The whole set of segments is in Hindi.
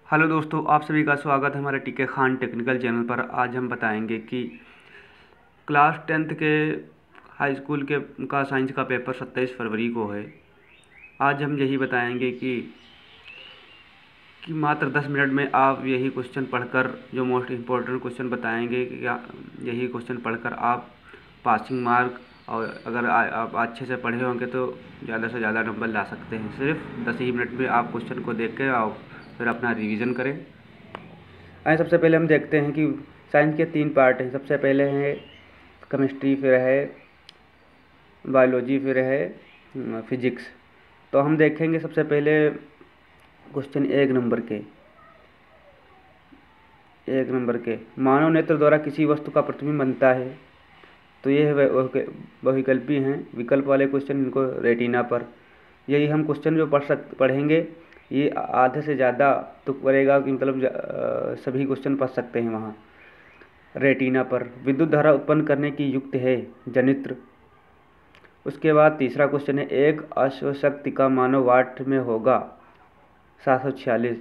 हेलो दोस्तों, आप सभी का स्वागत है हमारे टीके खान टेक्निकल चैनल पर। आज हम बताएंगे कि क्लास 10th के हाई स्कूल के का साइंस का पेपर 27 फरवरी को है। आज हम यही बताएंगे कि मात्र 10 मिनट में आप यही क्वेश्चन पढ़कर, जो मोस्ट इम्पोर्टेंट क्वेश्चन बताएंगे, यही क्वेश्चन पढ़कर आप पासिंग मार्क, और अगर आप अच्छे से पढ़े होंगे तो ज़्यादा से ज़्यादा नंबर ला सकते हैं। सिर्फ 10 ही मिनट में आप क्वेश्चन को देख के आओ, फिर अपना रिवीजन करें। आइए सबसे पहले हम देखते हैं कि साइंस के 3 पार्ट हैं। सबसे पहले है केमिस्ट्री, फिर है बायोलॉजी, फिर है फिजिक्स। तो हम देखेंगे सबसे पहले क्वेश्चन 1 नंबर के मानव नेत्र द्वारा किसी वस्तु का प्रतिबिंब बनता है। तो ये है बहुविकल्पी हैं, विकल्प वाले क्वेश्चन, इनको रेटिना पर। यही हम क्वेश्चन जो पढ़ेंगे, ये आधे से ज़्यादा तुक पड़ेगा कि मतलब सभी क्वेश्चन पढ़ सकते हैं वहाँ। रेटिना पर विद्युत धारा उत्पन्न करने की युक्त है जनित्र। उसके बाद तीसरा क्वेश्चन है, एक अश्वशक्ति का मानव वाट में होगा 746।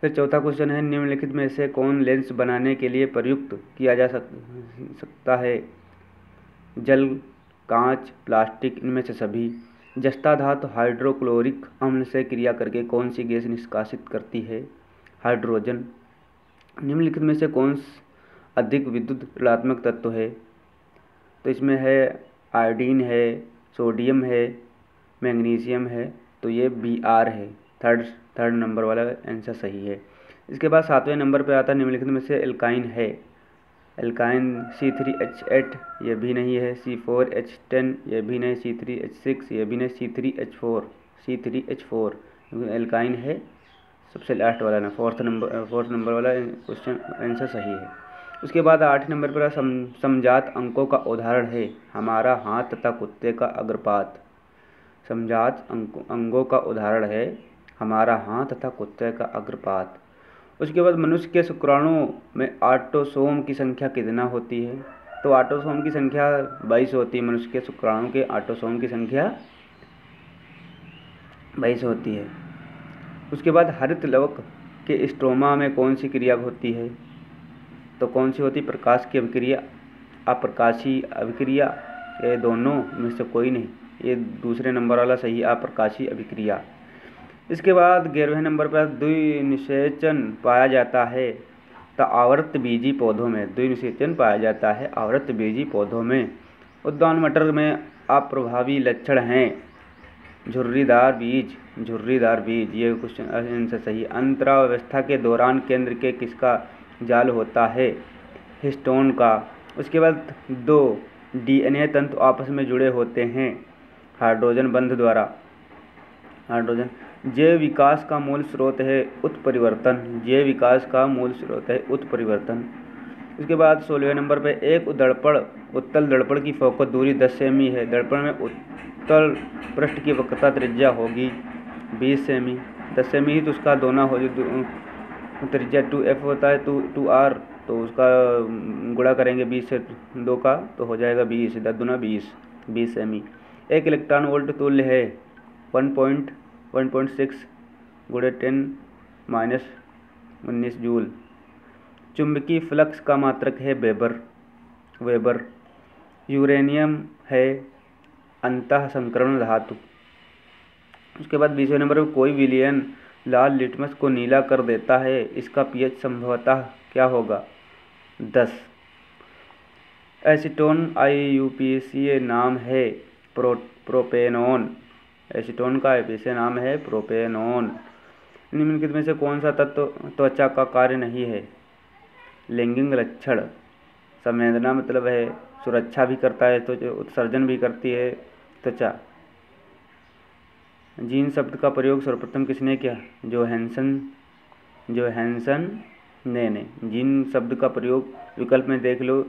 फिर चौथा क्वेश्चन है, निम्नलिखित में से कौन लेंस बनाने के लिए प्रयुक्त किया जा सकता है। जल, कांच, प्लास्टिक, इनमें से सभी। जस्ता धातु हाइड्रोक्लोरिक अम्ल से क्रिया करके कौन सी गैस निष्कासित करती है। हाइड्रोजन। निम्नलिखित में से कौन अधिक विद्युत ऋणात्मक तत्व है। तो इसमें है आयोडीन है, सोडियम है, मैग्नीशियम है। तो ये Br है, थर्ड नंबर वाला आंसर सही है। इसके बाद 7वें नंबर पे आता है, निम्नलिखित में से एल्काइन है। एल्काइन C3H8 ये भी नहीं है, C4H10 ये भी नहीं, C3H6 ये भी नहीं, C3H4 एल्काइन है सबसे लास्ट वाला ना, फोर्थ नंबर वाला क्वेश्चन आंसर सही है। उसके बाद 8 नंबर पर समजात अंकों का उदाहरण है हमारा हाथ तथा कुत्ते का अग्रपात। समजात अंगों का उदाहरण है हमारा हाथ तथा कुत्ते का अग्रपात। उसके बाद मनुष्य के शुक्राणुओं में ऑटोसोम की संख्या कितना होती है। तो ऑटोसोम की संख्या 22 होती है। मनुष्य के शुक्राणु के ऑटोसोम की संख्या 22 होती है। उसके बाद हरित लवक के स्ट्रोमा में कौन सी क्रिया होती है। तो कौन सी होती, प्रकाश की अभिक्रिया, अप्रकाशी अभिक्रिया, ये दोनों में से कोई नहीं, ये दूसरे नंबर वाला सही, अप्रकाशी अभिक्रिया। इसके बाद 11वें नंबर पर द्विनिषेचन पाया जाता है तो आवृतबीजी पौधों में। द्विनिषेचन पाया जाता है आवृतबीजी पौधों में। उद्यान मटर में अप्रभावी लक्षण हैं झुर्रीदार बीज, ये क्वेश्चन आंसर सही। अंतरावस्था के दौरान केंद्र के किसका जाल होता है, हिस्टोन का। उसके बाद 2 DNA तंतु आपस में जुड़े होते हैं हाइड्रोजन बंध द्वारा। हाइड्रोजन जैव विकास का मूल स्रोत है उत्परिवर्तन। जैव विकास का मूल स्रोत है उत्परिवर्तन। उसके बाद 16वें नंबर पे एक उत्तल दर्पण की फोकस दूरी 10 सेमी है। दर्पण में उत्तल पृष्ठ की वक्रता त्रिज्या होगी 20 सेमी। 10 सेमी ही तो उसका दोना हो, त्रिज्या 2f होता है, 2r, तो उसका गुणा करेंगे 20 से 2 का तो हो जाएगा 20, 10 दूना 20 सेमी। एक इलेक्ट्रॉन वोल्ट तुल्य है 1.6 गुणे 10⁻19 जूल। चुंबकीय फ्लक्स का मात्रक है वेबर। यूरेनियम है अंतः संकरण धातु। उसके बाद 20वें नंबर पर कोई विलयन लाल लिटमस को नीला कर देता है, इसका pH संभवतः क्या होगा, 10। एसीटोन IUPAC नाम है प्रोपेनॉन। एसीटोन का IUPAC नाम है प्रोपेनॉन। निम्नलिखित में से कौन सा तत्व त्वचा का कार्य नहीं है। लैंगिक लक्षण, संवेदना मतलब है सुरक्षा भी करता है, तो उत्सर्जन भी करती है त्वचा। जीन शब्द का प्रयोग सर्वप्रथम किसने किया, जोहानसन ने। जीन शब्द का प्रयोग विकल्प में देख लो,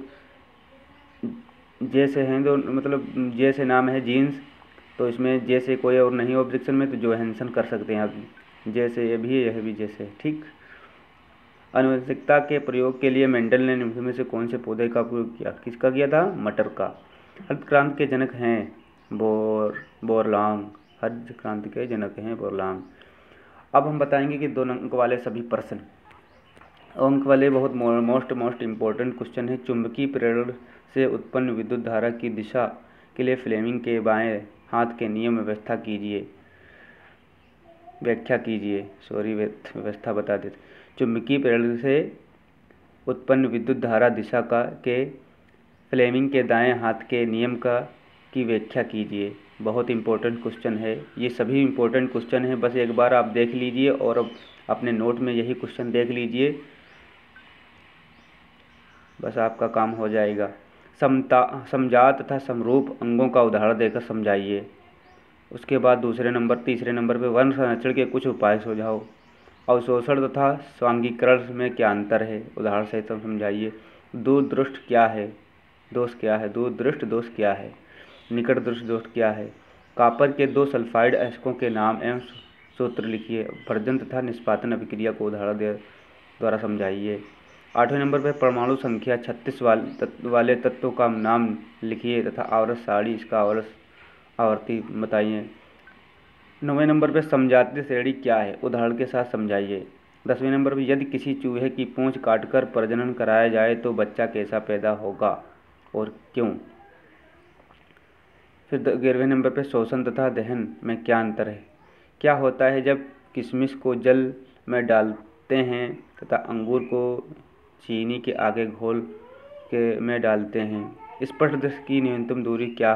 जैसे हैं तो मतलब जैसे नाम है जीन्स, तो इसमें जैसे कोई और नहीं ऑब्जेक्शन में, तो जोहानसन कर सकते हैं आप। जैसे ये भी है, यह भी जैसे, ठीक। आनुवंशिकता के प्रयोग के लिए मेंडल ने निम्न में से कौन से पौधे का प्रयोग किया। किसका किया था, मटर का। हरित क्रांति के जनक हैं बोरलॉग। हरित क्रांति के जनक हैं बोरलॉग। अब हम बताएंगे कि 2 अंक वाले सभी प्रश्न। अंक वाले बहुत मोस्ट इम्पोर्टेंट क्वेश्चन है। चुंबकीय प्रेरण से उत्पन्न विद्युत धारा की दिशा के लिए फ्लेमिंग के बाएं हाथ के नियम व्याख्या कीजिए। व्यवस्था बता देते। चुंबकीय प्रेरण से उत्पन्न विद्युत धारा दिशा के फ्लेमिंग के दाएं हाथ के नियम की व्याख्या कीजिए। बहुत इंपॉर्टेंट क्वेश्चन है। ये सभी इंपॉर्टेंट क्वेश्चन है, बस एक बार आप देख लीजिए और अब अपने नोट में यही क्वेश्चन देख लीजिए, बस आपका काम हो जाएगा। समजात तथा समरूप अंगों का उदाहरण देकर समझाइए। उसके बाद तीसरे नंबर पे वर्ण संरक्षण के कुछ उपाय सुझाओ। अवशोषण तथा स्वांगीकरण में क्या अंतर है, उदाहरण सहित समझाइए। दूरदृष्ट क्या है, दोष क्या है, दूरदृष्ट दोष क्या है, निकट दृष्ट दोष क्या है। कॉपर के 2 सल्फाइड अयस्कों के नाम एवं सूत्र लिखिए। भर्जन तथा निष्पादन अभिक्रिया को उदाहरण द्वारा समझाइए। 8वें नंबर पर परमाणु संख्या 36 वाले तत्वों का नाम लिखिए तथा आवर्त सारणी इसका आवर्ती बताइए। 9वें नंबर पर समजातीय श्रेणी क्या है, उदाहरण के साथ समझाइए। 10वें नंबर पर यदि किसी चूहे की पूंछ काटकर प्रजनन कराया जाए तो बच्चा कैसा पैदा होगा और क्यों। फिर 11वें नंबर पर शोषण तथा दहन में क्या अंतर है। क्या होता है जब किशमिश को जल में डालते हैं तथा अंगूर को चीनी के आगे घोल के में डालते हैं। स्पष्टदृष्टि की न्यूनतम दूरी क्या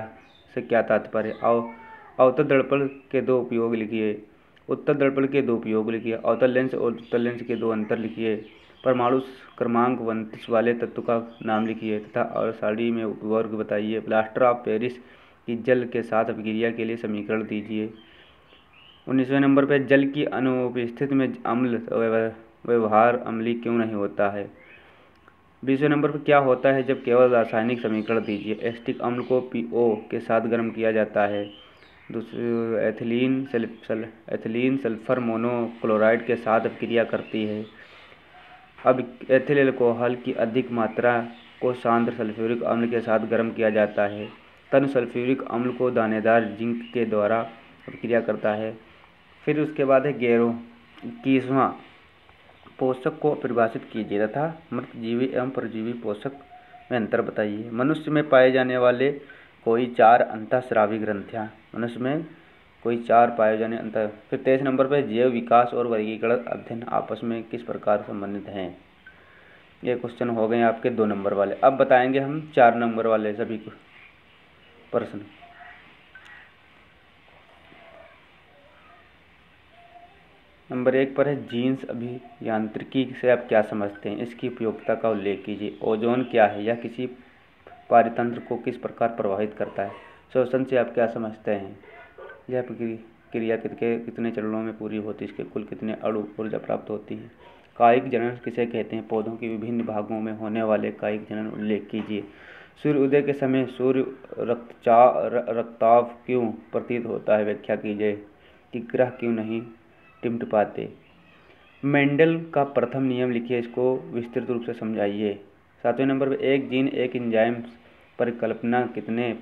तात्पर्य। अवतल दर्पण के 2 उपयोग लिखिए। उत्तल दर्पण के 2 उपयोग लिखिए। अवतल लेंस और उत्तल लेंस के 2 अंतर लिखिए। परमाणु क्रमांक 29 वाले तत्व का नाम लिखिए तथा और सारणी में उपवर्ग बताइए। प्लास्टर ऑफ पेरिस की जल के साथ अभिक्रिया के लिए समीकरण दीजिए। 19वें नंबर पर जल की अनुपस्थिति में अम्ल व्यवहार अम्लीय क्यों नहीं होता है। 20वें नंबर पर क्या होता है जब केवल रासायनिक समीकरण दीजिए। एसिटिक अम्ल को PO के साथ गर्म किया जाता है। एथिलीन सल्फर मोनोक्लोराइड के साथ अभिक्रिया करती है। अब एथिल अल्कोहल की अधिक मात्रा को सांद्र सल्फ्यूरिक अम्ल के साथ गर्म किया जाता है। तन सल्फ्यूरिक अम्ल को दानेदार जिंक के द्वारा अभिक्रिया करता है। फिर उसके बाद है 21वां पोषक को परिभाषित कीजिए तथा मृत जीवी एवं परजीवी पोषक में अंतर बताइए। मनुष्य में पाए जाने वाले कोई 4 अंतःस्रावी ग्रंथियाँ। मनुष्य में कोई 4 पाए जाने अंतर। फिर 23 नंबर पर जैव विकास और वर्गीकरण अध्ययन आपस में किस प्रकार संबंधित हैं। ये क्वेश्चन हो गए आपके 2 नंबर वाले। अब बताएंगे हम 4 नंबर वाले सभी प्रश्न। नंबर 1 पर है जीन्स अभियांत्रिकी से आप क्या समझते हैं, इसकी उपयोगिता का उल्लेख कीजिए। ओजोन क्या है, यह किसी पारितंत्र को किस प्रकार प्रभावित करता है। श्वसन से आप क्या समझते हैं, यह क्रिया कितने चरणों में पूरी होती है, इसके कुल कितने अणु ऊर्जा प्राप्त होती है। कायिक जनन किसे कहते हैं, पौधों के विभिन्न भागों में होने वाले कायिक जनन उल्लेख कीजिए। सूर्य उदय के समय सूर्य रक्ताभ क्यों प्रतीत होता है, व्याख्या कीजिए। कि ग्रह क्यों नहीं टिमटिमाते। मेंडल का प्रथम नियम लिखिए, इसको विस्तृत रूप से समझाइए। 7वें नंबर पर एक जीन एक एंजाइम परिकल्पना किसने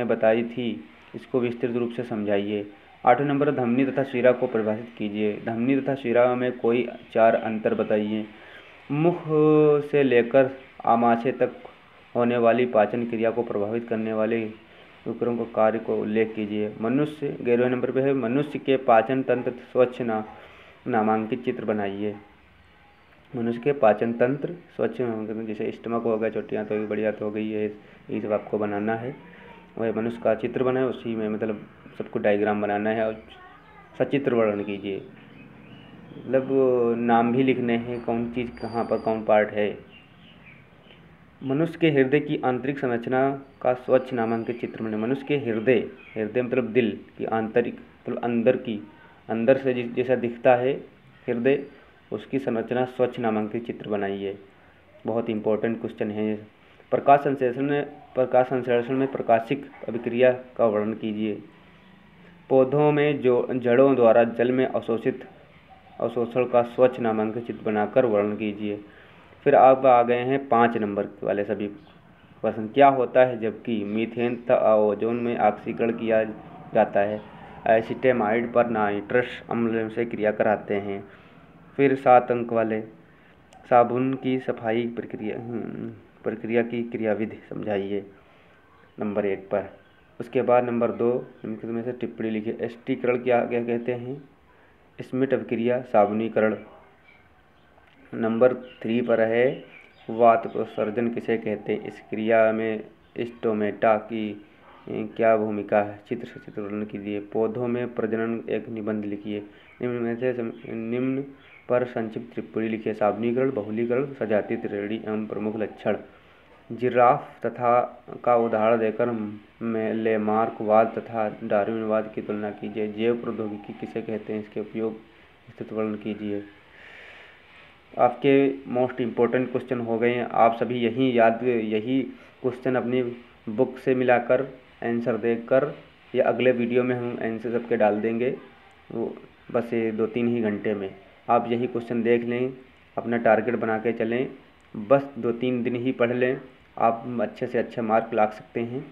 बताई थी, इसको विस्तृत रूप से समझाइए। 8वें नंबर धमनी तथा शिरा को परिभाषित कीजिए। धमनी तथा शिरा में कोई 4 अंतर बताइए। मुख से लेकर आमाशय तक होने वाली पाचन क्रिया को प्रभावित करने वाले उपकरणों को कार्य को उल्लेख कीजिए। 11वें नंबर पे है मनुष्य के पाचन तंत्र स्वच्छ नामांकित चित्र बनाइए। मनुष्य के पाचन तंत्र स्वच्छ नामांकित, जैसे स्टमक हो गया, चोटियाँ तो बड़ी हाथ हो गई है, ये सब आपको बनाना है। वह मनुष्य का चित्र बनाए, उसी में मतलब सबको डायग्राम बनाना है और सचित्र वर्णन कीजिए। मतलब नाम भी लिखने हैं, कौन चीज़ कहाँ पर कौन पार्ट है। मनुष्य के हृदय की आंतरिक संरचना का स्वच्छ नामांकित चित्र बने। मनुष्य के हृदय मतलब दिल की आंतरिक मतलब अंदर से जैसा दिखता है हृदय, उसकी संरचना स्वच्छ नामांकित चित्र बनाइए। बहुत इंपॉर्टेंट क्वेश्चन है। प्रकाश संश्लेषण में प्रकाशिक अभिक्रिया का वर्णन कीजिए। पौधों में जो जड़ों द्वारा जल में अवशोषण का स्वच्छ नामांकित चित्र बनाकर वर्णन कीजिए। फिर आप आ गए हैं 5 नंबर वाले सभी प्रश्न। क्या होता है जबकि मीथेन तथा ओजोन में ऑक्सीकरण किया जाता है। एसिटेमाइड पर नाइट्रस अम्ल से क्रिया कराते हैं। फिर 7 अंक वाले साबुन की सफाई प्रक्रिया की क्रियाविधि समझाइए नंबर 1 पर। उसके बाद नंबर 2 निम्नलिखित में से टिप्पणी लिखिए। एस्टिकरण क्या क्या कहते हैं? स्मिट अभिक्रिया, साबुनीकरण। नंबर 3 पर है वातोत्सर्जन किसे कहते हैं? इस क्रिया में स्टोमेटा की क्या भूमिका है? चित्र से चित्र वर्णन कीजिए। पौधों में प्रजनन एक निबंध लिखिए। निम्न में से निम्न पर संक्षिप्त टिप्पणी लिखिए। साबुनीकरण, बहुलीकरण, सजातीय श्रेणी एवं प्रमुख लक्षण। जिराफ तथा का उदाहरण देकर लेमार्कवाद तथा डार्विनवाद की तुलना कीजिए। जैव प्रौद्योगिकी किसे कहते हैं? इसके उपयोग स्थिति वर्णन कीजिए। आपके मोस्ट इम्पोर्टेंट क्वेश्चन हो गए हैं। आप सभी यही क्वेश्चन अपनी बुक से मिलाकर आंसर देकर या अगले वीडियो में हम आंसर सबके डाल देंगे, वो बस ये 2-3 ही घंटे में। आप यही क्वेश्चन देख लें, अपना टारगेट बना के चलें, बस 2-3 दिन ही पढ़ लें, आप अच्छे से अच्छे मार्क ला सकते हैं।